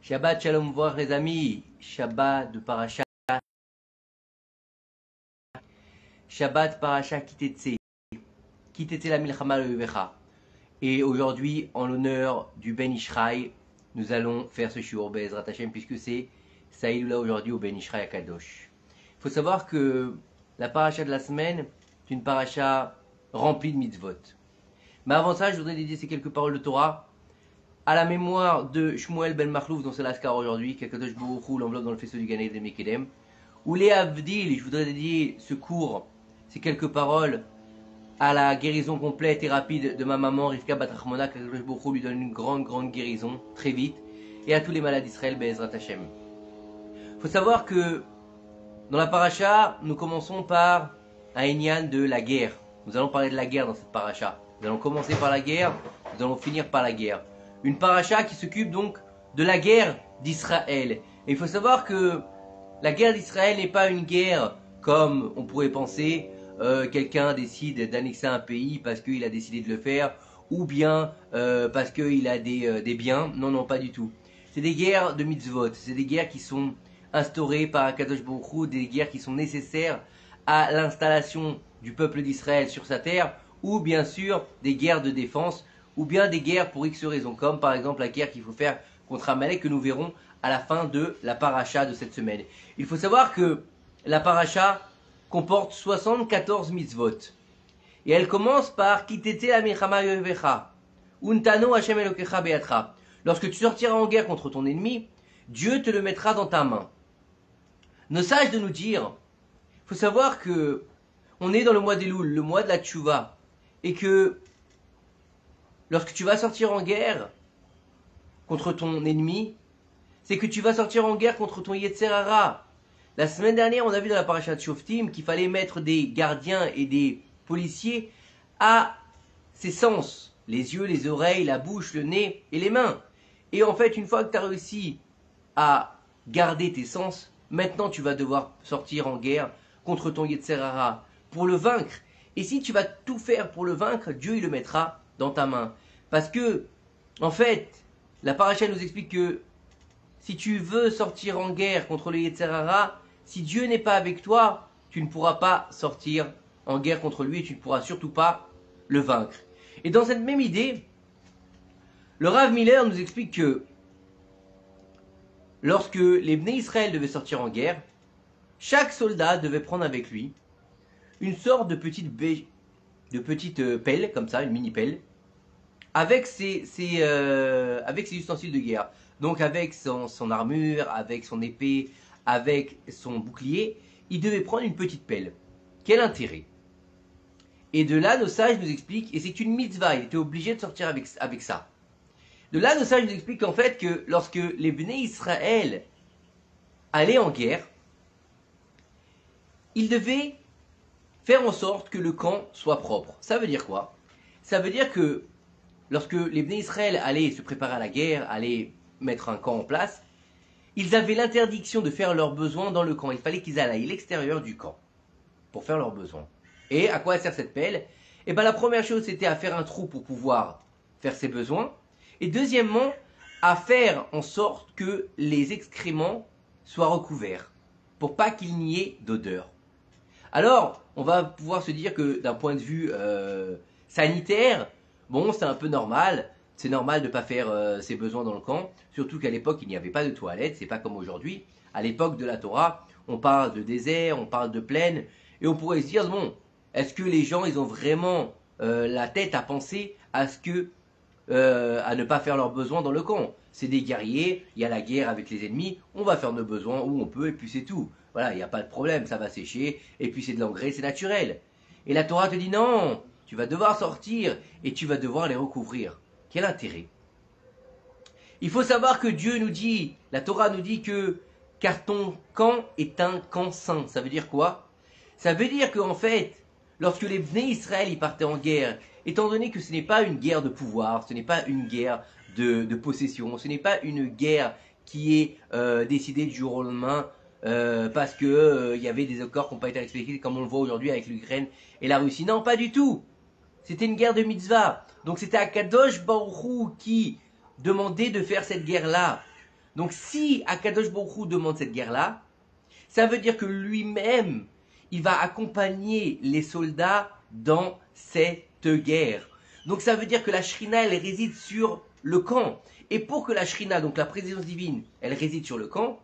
Shabbat Shalom voir les amis, Shabbat de Parasha, Shabbat Parasha Kitetse, Kitetse la Milchama Levecha. Et aujourd'hui, en l'honneur du Ben Ishraï, nous allons faire ce shiur Be'ezrat Hashem puisque c'est Saïloula aujourd'hui au Ben Ishraï à Kadosh. Il faut savoir que la Parasha de la semaine est une Parasha remplie de mitzvot. Mais avant ça, je voudrais dédier ces quelques paroles de Torah à la mémoire de Shmuel Ben Machlouf, dont c'est l'Askar aujourd'hui, Kakadosh Baruch Hu, l'enveloppe dans le faisceau du Gan Eden Mekedem. Ou les Avdil, je voudrais dédier ce cours, ces quelques paroles, à la guérison complète et rapide de ma maman, Rivka Bat Rachmona, Kakadosh Baruch Hu lui donne une grande guérison, très vite, et à tous les malades d'Israël, Be'ezrat Hashem. Il faut savoir que, dans la paracha, nous commençons par un Inyan de la guerre. Nous allons parler de la guerre dans cette paracha. Nous allons commencer par la guerre, nous allons finir par la guerre. Une paracha qui s'occupe donc de la guerre d'Israël. Et il faut savoir que la guerre d'Israël n'est pas une guerre comme on pourrait penser, quelqu'un décide d'annexer un pays parce qu'il a décidé de le faire, ou bien parce qu'il a des biens. Non, pas du tout. C'est des guerres de mitzvot, c'est des guerres qui sont instaurées par Akadosh Baruch Hu, des guerres qui sont nécessaires à l'installation du peuple d'Israël sur sa terre, ou bien sûr des guerres de défense, ou bien des guerres pour X raisons, comme par exemple la guerre qu'il faut faire contre Amalek que nous verrons à la fin de la paracha de cette semaine. Il faut savoir que la paracha comporte 74 mitzvot. Et elle commence par Kitete la milchama yovecha, untano Hashem elokecha be'atra. Lorsque tu sortiras en guerre contre ton ennemi, Dieu te le mettra dans ta main. Nos sages de nous dire, il faut savoir que on est dans le mois d'Elul, le mois de la tchouva, et que lorsque tu vas sortir en guerre contre ton ennemi, c'est que tu vas sortir en guerre contre ton Yetzer Hara. La semaine dernière, on a vu dans la paracha de Shoftim qu'il fallait mettre des gardiens et des policiers à ses sens. Les yeux, les oreilles, la bouche, le nez et les mains. Et en fait, une fois que tu as réussi à garder tes sens, maintenant tu vas devoir sortir en guerre contre ton Yetzer Hara pour le vaincre. Et si tu vas tout faire pour le vaincre, Dieu il le mettra dans ta main. Parce que, en fait, la paracha nous explique que si tu veux sortir en guerre contre le Yetzer Hara, si Dieu n'est pas avec toi, tu ne pourras pas sortir en guerre contre lui et tu ne pourras surtout pas le vaincre. Et dans cette même idée, le Rav Miller nous explique que lorsque les Bnei Israël devaient sortir en guerre, chaque soldat devait prendre avec lui une sorte de petite pelle, comme ça, une mini-pelle, avec ses ustensiles de guerre. Donc avec son armure, avec son épée, avec son bouclier, il devait prendre une petite pelle. Quel intérêt? Et de là, nos sages nous expliquent, et c'est une mitzvah, il était obligé de sortir avec ça. De là, nos sages nous expliquent qu'en fait, que lorsque les Bnei Israël allaient en guerre, ils devaient faire en sorte que le camp soit propre. Ça veut dire quoi? Ça veut dire que lorsque les Bnei Israël allaient se préparer à la guerre, allaient mettre un camp en place, ils avaient l'interdiction de faire leurs besoins dans le camp. Il fallait qu'ils aillent à l'extérieur du camp pour faire leurs besoins. Et à quoi sert cette pelle? Eh bien, la première chose, c'était à faire un trou pour pouvoir faire ses besoins. Et deuxièmement, à faire en sorte que les excréments soient recouverts pour pas qu'il n'y ait d'odeur. Alors, on va pouvoir se dire que d'un point de vue sanitaire, bon, c'est un peu normal. C'est normal de ne pas faire ses besoins dans le camp, surtout qu'à l'époque, il n'y avait pas de toilettes, c'est pas comme aujourd'hui. À l'époque de la Torah, on parle de désert, on parle de plaine, et on pourrait se dire, bon, est-ce que les gens, ils ont vraiment la tête à penser à ne pas faire leurs besoins dans le camp? C'est des guerriers, il y a la guerre avec les ennemis, on va faire nos besoins où on peut, et puis c'est tout. Voilà, il n'y a pas de problème, ça va sécher, et puis c'est de l'engrais, c'est naturel. Et la Torah te dit, non, tu vas devoir sortir, et tu vas devoir les recouvrir. Quel intérêt? Il faut savoir que Dieu nous dit, la Torah nous dit que car ton camp est un camp saint. Ça veut dire quoi? Ça veut dire qu'en fait, lorsque les Bnei Israël y partaient en guerre, étant donné que ce n'est pas une guerre de pouvoir, ce n'est pas une guerre de possession, ce n'est pas une guerre qui est décidée du jour au lendemain parce que y avait des accords qui n'ont pas été respectés comme on le voit aujourd'hui avec l'Ukraine et la Russie. Non, pas du tout. C'était une guerre de mitzvah. Donc c'était Akadosh Baruch Hu qui demandait de faire cette guerre-là. Donc si Akadosh Baruch Hu demande cette guerre-là, ça veut dire que lui-même, il va accompagner les soldats dans cette guerre. Donc ça veut dire que la Shrina, elle réside sur le camp. Et pour que la Shrina, donc la présence divine, elle réside sur le camp,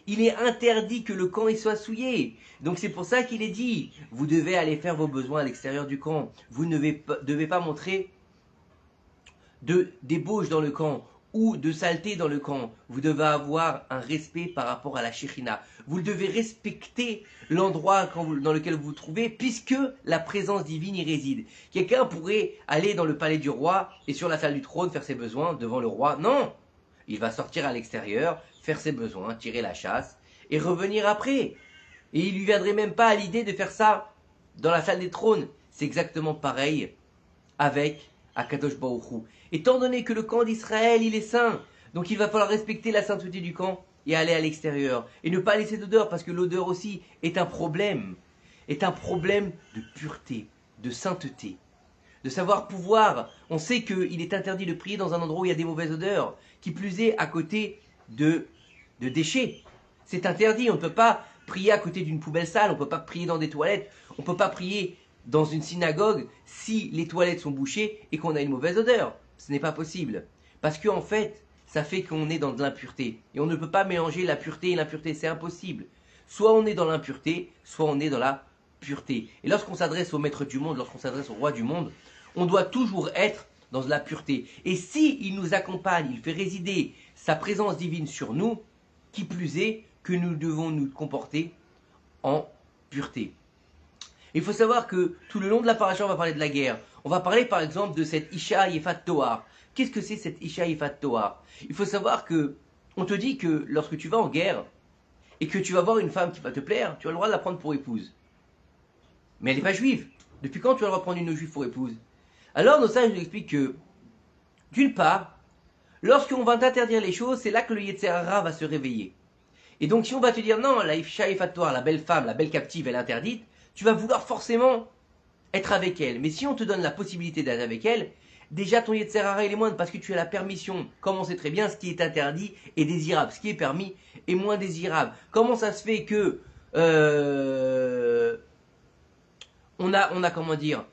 il est interdit que le camp y soit souillé. Donc c'est pour ça qu'il est dit, vous devez aller faire vos besoins à l'extérieur du camp. Vous ne devez pas montrer de débauche dans le camp ou de saleté dans le camp. Vous devez avoir un respect par rapport à la Shekhinah. Vous devez respecter l'endroit dans lequel vous vous trouvez, puisque la présence divine y réside. Quelqu'un pourrait aller dans le palais du roi et sur la salle du trône faire ses besoins devant le roi. Non, il va sortir à l'extérieur, faire ses besoins, tirer la chasse et revenir après. Et il lui viendrait même pas à l'idée de faire ça dans la salle des trônes. C'est exactement pareil avec Akadosh Baruch Hu. Étant donné que le camp d'Israël, il est saint, donc il va falloir respecter la sainteté du camp et aller à l'extérieur. Et ne pas laisser d'odeur, parce que l'odeur aussi est un problème de pureté, de sainteté. De savoir pouvoir, on sait qu'il est interdit de prier dans un endroit où il y a des mauvaises odeurs, qui plus est à côté de déchets. C'est interdit, on ne peut pas prier à côté d'une poubelle sale, on ne peut pas prier dans des toilettes, on ne peut pas prier dans une synagogue si les toilettes sont bouchées et qu'on a une mauvaise odeur. Ce n'est pas possible. Parce qu'en fait, ça fait qu'on est dans de l'impureté. Et on ne peut pas mélanger la pureté et l'impureté, c'est impossible. Soit on est dans l'impureté, soit on est dans la pureté. Et lorsqu'on s'adresse au maître du monde, lorsqu'on s'adresse au roi du monde, on doit toujours être dans la pureté. Et si il nous accompagne, il fait résider sa présence divine sur nous, qui plus est que nous devons nous comporter en pureté. Il faut savoir que tout le long de la paracha, on va parler de la guerre. On va parler par exemple de cette Isha Yefat Toar. Qu'est-ce que c'est cette Isha Yefat Toar? Il faut savoir que on te dit que lorsque tu vas en guerre et que tu vas voir une femme qui va te plaire, tu as le droit de la prendre pour épouse. Mais elle n'est pas juive. Depuis quand tu as le droit de prendre une juive pour épouse? Alors nos sages nous expliquent que, d'une part, lorsqu'on va t'interdire les choses, c'est là que le Yetzer Hara va se réveiller. Et donc si on va te dire non, la Isha Yefat Toar, la belle femme, la belle captive, elle est interdite, tu vas vouloir forcément être avec elle. Mais si on te donne la possibilité d'être avec elle, déjà ton Yetzer Hara il est moindre parce que tu as la permission. Comme on sait très bien, ce qui est interdit est désirable. Ce qui est permis est moins désirable. Comment ça se fait que on a comment dire,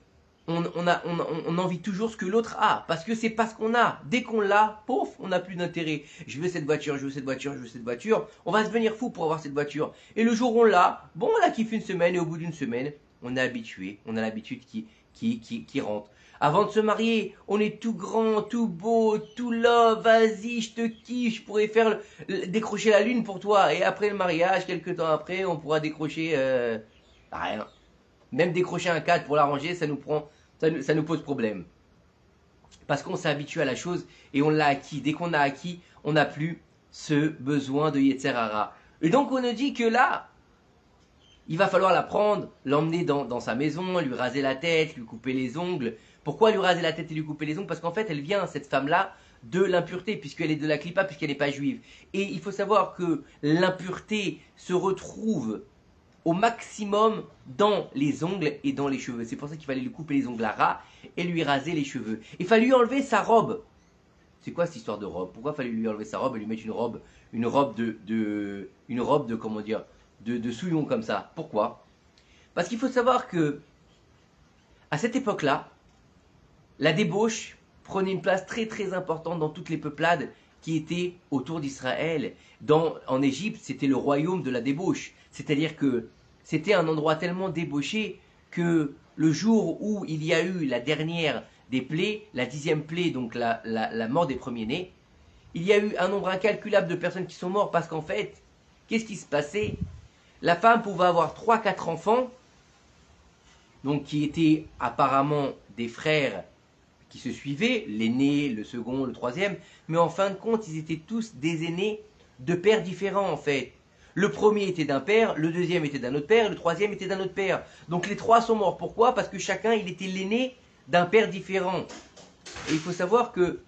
on envie toujours ce que l'autre a, parce que c'est pas ce qu'on a. Dès qu'on l'a, pouf, on n'a plus d'intérêt. Je veux cette voiture, je veux cette voiture, je veux cette voiture. On va se devenir fou pour avoir cette voiture. Et le jour où on l'a, bon, on la kiffe une semaine, et au bout d'une semaine, on est habitué. On a l'habitude qui rentre. Avant de se marier, on est tout grand, tout beau, tout love, vas-y, je te kiffe, je pourrais faire décrocher la lune pour toi. Et après le mariage, quelques temps après, on pourra décrocher rien. Même décrocher un cadre pour l'arranger, ça nous pose problème. Parce qu'on s'est habitué à la chose et on l'a acquis. Dès qu'on a acquis, on n'a plus ce besoin de Yetzer Hara. Et donc on nous dit que là, il va falloir la prendre, l'emmener dans sa maison, lui raser la tête, lui couper les ongles. Pourquoi lui raser la tête et lui couper les ongles? Parce qu'en fait, elle vient, cette femme-là, de l'impureté, puisqu'elle est de la clipa, puisqu'elle n'est pas juive. Et il faut savoir que l'impureté se retrouve au maximum dans les ongles et dans les cheveux. C'est pour ça qu'il fallait lui couper les ongles à ras et lui raser les cheveux. Il fallait lui enlever sa robe. C'est quoi cette histoire de robe? Pourquoi il fallait lui enlever sa robe et lui mettre une robe de comment dire, de souillon comme ça? Pourquoi? Parce qu'il faut savoir que à cette époque-là, la débauche prenait une place très très importante dans toutes les peuplades qui étaient autour d'Israël. En Égypte, c'était le royaume de la débauche. C'est-à-dire que c'était un endroit tellement débauché que le jour où il y a eu la dernière des plaies, la 10e plaie, donc la mort des premiers-nés, il y a eu un nombre incalculable de personnes qui sont mortes parce qu'en fait, qu'est-ce qui se passait? La femme pouvait avoir 3-4 enfants, donc qui étaient apparemment des frères qui se suivaient, l'aîné, le second, le troisième, mais en fin de compte, ils étaient tous des aînés de pères différents en fait. Le premier était d'un père, le deuxième était d'un autre père, le troisième était d'un autre père. Donc les trois sont morts. Pourquoi? Parce que chacun, il était l'aîné d'un père différent. Et il faut savoir que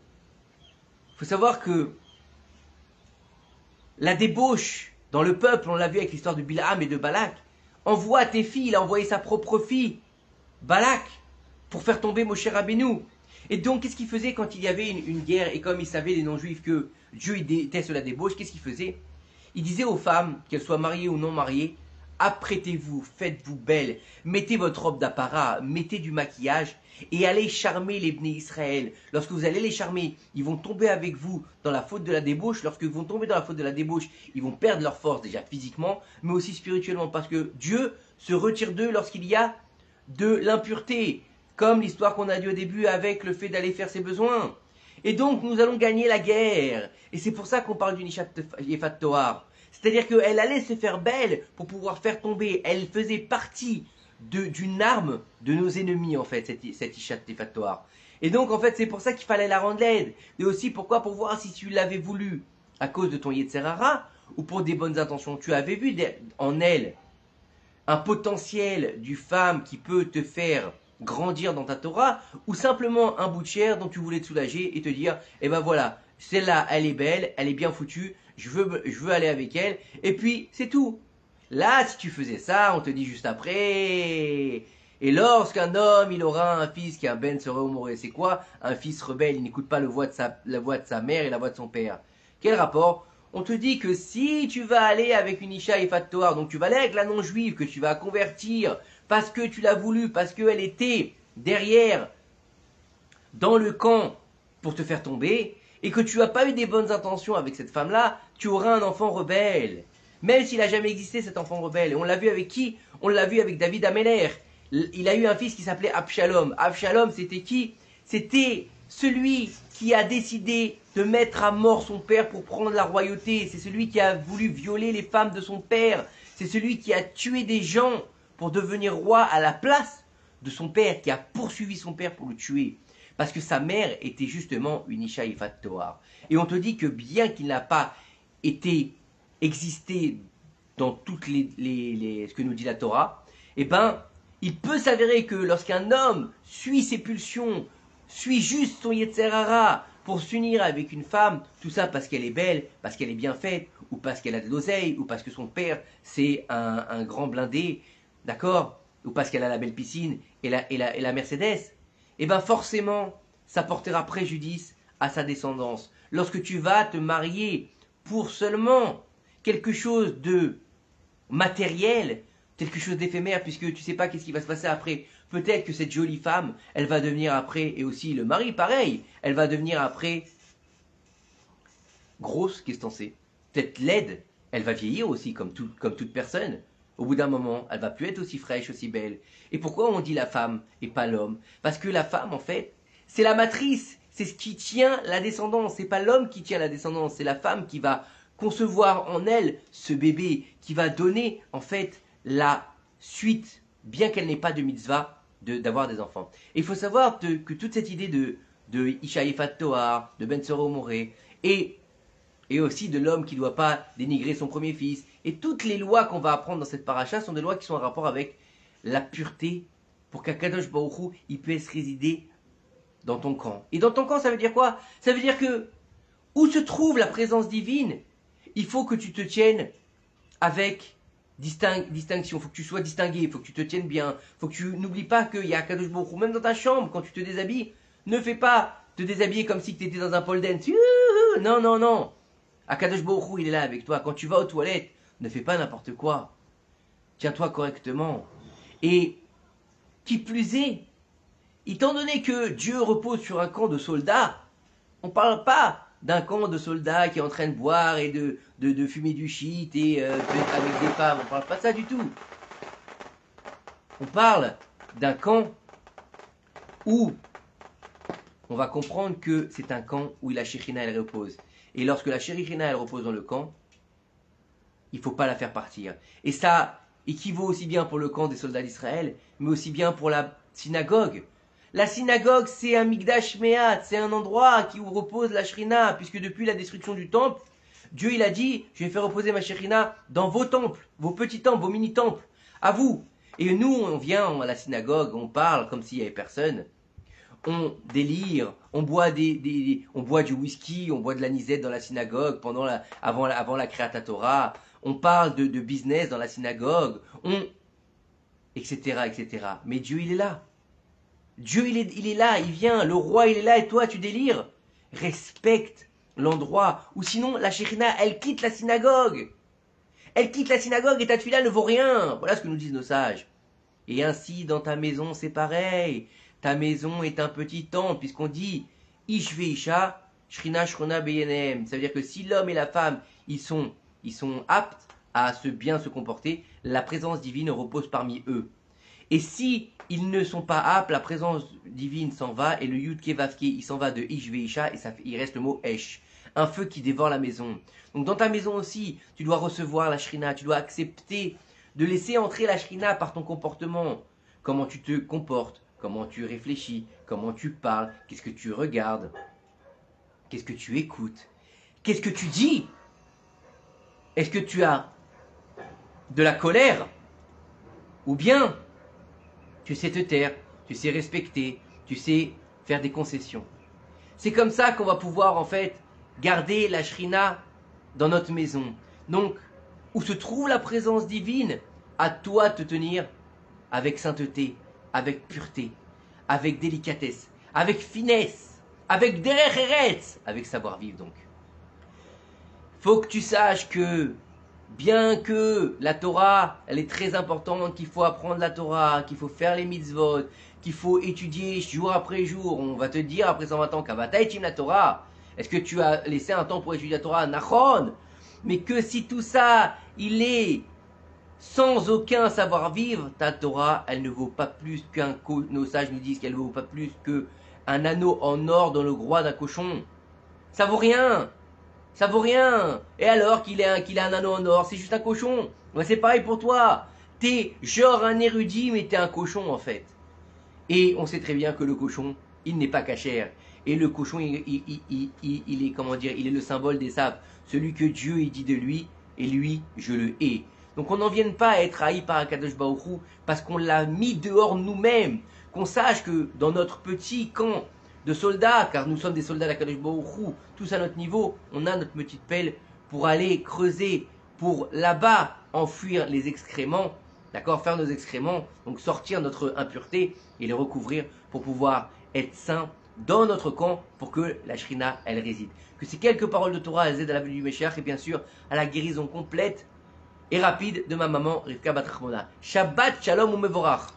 la débauche dans le peuple, on l'a vu avec l'histoire de Bilham et de Balak, envoie tes filles, il a envoyé sa propre fille, Balak, pour faire tomber Moshe Rabbeinu. Et donc, qu'est-ce qu'il faisait quand il y avait une guerre? Et comme il savait, les non-juifs, que Dieu il déteste la débauche, qu'est-ce qu'il faisait? Il disait aux femmes, qu'elles soient mariées ou non mariées, apprêtez-vous, faites-vous belle, mettez votre robe d'apparat, mettez du maquillage et allez charmer les Bnei Israël. Lorsque vous allez les charmer, ils vont tomber avec vous dans la faute de la débauche. Lorsque vous vont tomber dans la faute de la débauche, ils vont perdre leur force déjà physiquement, mais aussi spirituellement, parce que Dieu se retire d'eux lorsqu'il y a de l'impureté, comme l'histoire qu'on a dit au début avec le fait d'aller faire ses besoins. Et donc nous allons gagner la guerre. Et c'est pour ça qu'on parle d'une Ishat Yefat Toar. C'est-à-dire qu'elle allait se faire belle pour pouvoir faire tomber. Elle faisait partie d'une arme de nos ennemis, en fait, cette Ishat Yefat Toar. Et donc, en fait, c'est pour ça qu'il fallait la rendre laide. Et aussi, pourquoi? Pour voir si tu l'avais voulu à cause de ton Yetzer Hara ou pour des bonnes intentions. Tu avais vu en elle un potentiel du femme qui peut te faire grandir dans ta Torah, ou simplement un bout de chair dont tu voulais te soulager et te dire, eh ben voilà, celle-là, elle est belle, elle est bien foutue, je veux aller avec elle, et puis c'est tout. Là, si tu faisais ça, on te dit juste après, et lorsqu'un homme, il aura un fils qui est un ben sera moré, c'est quoi? Un fils rebelle, il n'écoute pas la voix de sa mère et la voix de son père. Quel rapport? On te dit que si tu vas aller avec une Isha Yefat Toar, donc tu vas aller avec la non-juive, que tu vas convertir, parce que tu l'as voulu, parce qu'elle était derrière, dans le camp, pour te faire tomber, et que tu n'as pas eu des bonnes intentions avec cette femme-là, tu auras un enfant rebelle. Même s'il n'a jamais existé cet enfant rebelle. Et on l'a vu avec qui? On l'a vu avec David Améler. Il a eu un fils qui s'appelait Abshalom. Abshalom, c'était qui? C'était celui qui a décidé de mettre à mort son père pour prendre la royauté. C'est celui qui a voulu violer les femmes de son père. C'est celui qui a tué des gens pour devenir roi à la place de son père, qui a poursuivi son père pour le tuer. Parce que sa mère était justement une Isha Yefat Toar. Et on te dit que bien qu'il n'a pas existé dans toutes ce que nous dit la Torah, eh ben, il peut s'avérer que lorsqu'un homme suit ses pulsions, suit juste son Yetzer Hara pour s'unir avec une femme, tout ça parce qu'elle est belle, parce qu'elle est bien faite, ou parce qu'elle a de l'oseille, ou parce que son père c'est un grand blindé, d'accord, ou parce qu'elle a la belle piscine et la Mercedes, et bien forcément, ça portera préjudice à sa descendance. Lorsque tu vas te marier pour seulement quelque chose de matériel, quelque chose d'éphémère, puisque tu ne sais pas qu'est-ce qui va se passer après. Peut-être que cette jolie femme, elle va devenir après, et aussi le mari, pareil, elle va devenir après grosse, qu'est-ce que t'en sais? Peut-être laide, elle va vieillir aussi, comme toute personne. Au bout d'un moment, elle va plus être aussi fraîche, aussi belle. Et pourquoi on dit la femme et pas l'homme? Parce que la femme, en fait, c'est la matrice, c'est ce qui tient la descendance. C'est pas l'homme qui tient la descendance, c'est la femme qui va concevoir en elle ce bébé, qui va donner, en fait, la suite, bien qu'elle n'ait pas de mitzvah, d'avoir des enfants. Et il faut savoir que toute cette idée de Isha Yefat Toar, de Ben Soro Moré, et aussi de l'homme qui ne doit pas dénigrer son premier fils. Et toutes les lois qu'on va apprendre dans cette paracha sont des lois qui sont en rapport avec la pureté, pour qu'Akadosh Baruch Hu, il puisse résider dans ton camp. Et dans ton camp, ça veut dire quoi? Ça veut dire que, où se trouve la présence divine, il faut que tu te tiennes avec distinction, il faut que tu sois distingué, il faut que tu te tiennes bien, il faut que tu n'oublies pas qu'il y a Akadosh Baruch Hu, même dans ta chambre, quand tu te déshabilles, ne fais pas te déshabiller comme si tu étais dans un pole dance. Non, non, non. Akadosh Baruch Hu, il est là avec toi. Quand tu vas aux toilettes, ne fais pas n'importe quoi. Tiens-toi correctement. Et qui plus est, étant donné que Dieu repose sur un camp de soldats, on ne parle pas d'un camp de soldats qui est en train de boire et de fumer du shit et avec des femmes. On ne parle pas de ça du tout. On parle d'un camp où on va comprendre que c'est un camp où la Shekhinah elle repose. Et lorsque la Shekhinah elle repose dans le camp, il ne faut pas la faire partir. Et ça équivaut aussi bien pour le camp des soldats d'Israël, mais aussi bien pour la synagogue. La synagogue, c'est un Mikdash Me'at, c'est un endroit où repose la Shekhinah, puisque depuis la destruction du temple, Dieu il a dit, je vais faire reposer ma Shekhinah dans vos temples, vos petits temples, vos mini-temples, à vous. Et nous, on vient à la synagogue, on parle comme s'il n'y avait personne. On délire, on boit du whisky, on boit de l'anisette dans la synagogue avant la Kriyat Torah, on parle de business dans la synagogue, etc., etc. Mais Dieu, il est là. Dieu, il est là, il vient, le roi, il est là, et toi, tu délires. Respecte l'endroit où sinon la Shekhinah, elle quitte la synagogue. Elle quitte la synagogue et ta tefila ne vaut rien. Voilà ce que nous disent nos sages. Et ainsi, dans ta maison, c'est pareil. Ta maison est un petit temple, puisqu'on dit Ish veisha, Shrina Shrona beyenem. Ça veut dire que si l'homme et la femme, ils sont aptes à bien se comporter, la présence divine repose parmi eux. Et si ils ne sont pas aptes, la présence divine s'en va, et le Yudke Vavke, il s'en va de Ish veisha, et il reste le mot Esh. Un feu qui dévore la maison. Donc dans ta maison aussi, tu dois recevoir la Shrina, tu dois accepter de laisser entrer la Shrina par ton comportement. Comment tu te comportes, comment tu réfléchis, comment tu parles, qu'est-ce que tu regardes, qu'est-ce que tu écoutes, qu'est-ce que tu dis. Est-ce que tu as de la colère ou bien tu sais te taire, tu sais respecter, tu sais faire des concessions. C'est comme ça qu'on va pouvoir en fait garder la Shrina dans notre maison. Donc, où se trouve la présence divine, à toi de te tenir avec sainteté, avec pureté, avec délicatesse, avec finesse, avec derech eretz, avec savoir-vivre donc. Faut que tu saches que, bien que la Torah, elle est très importante, qu'il faut apprendre la Torah, qu'il faut faire les mitzvot, qu'il faut étudier jour après jour, on va te dire après 120 ans, Kavata etim la Torah, est-ce que tu as laissé un temps pour étudier la Torah? Nachon. Mais que si tout ça, il est sans aucun savoir-vivre, ta Torah, elle ne vaut pas plus nos sages nous disent qu'elle ne vaut pas plus qu'un anneau en or dans le groin d'un cochon. Ça vaut rien. Ça vaut rien. Et alors qu'il a un anneau en or, c'est juste un cochon. Ouais, c'est pareil pour toi. T'es genre un érudit, mais t'es un cochon en fait. Et on sait très bien que le cochon, il n'est pas cachère. Et le cochon, il est, comment dire, il est le symbole des sables. Celui que Dieu il dit de lui, et lui, je le hais. Donc on n'en vienne pas à être haï par Akadosh Baruch Hu, parce qu'on l'a mis dehors nous-mêmes. Qu'on sache que dans notre petit camp de soldats, car nous sommes des soldats d'Akadosh Baruch Hu, tous à notre niveau, on a notre petite pelle pour aller creuser, pour là-bas enfuir les excréments, d'accord, faire nos excréments, donc sortir notre impureté et les recouvrir pour pouvoir être saints dans notre camp pour que la Shrina, elle réside. Que ces quelques paroles de Torah, elles aident à la venue du Meshiach et bien sûr à la guérison complète et rapide de ma maman Rivka Bat Chachmona. Shabbat Shalom ou Mevorach.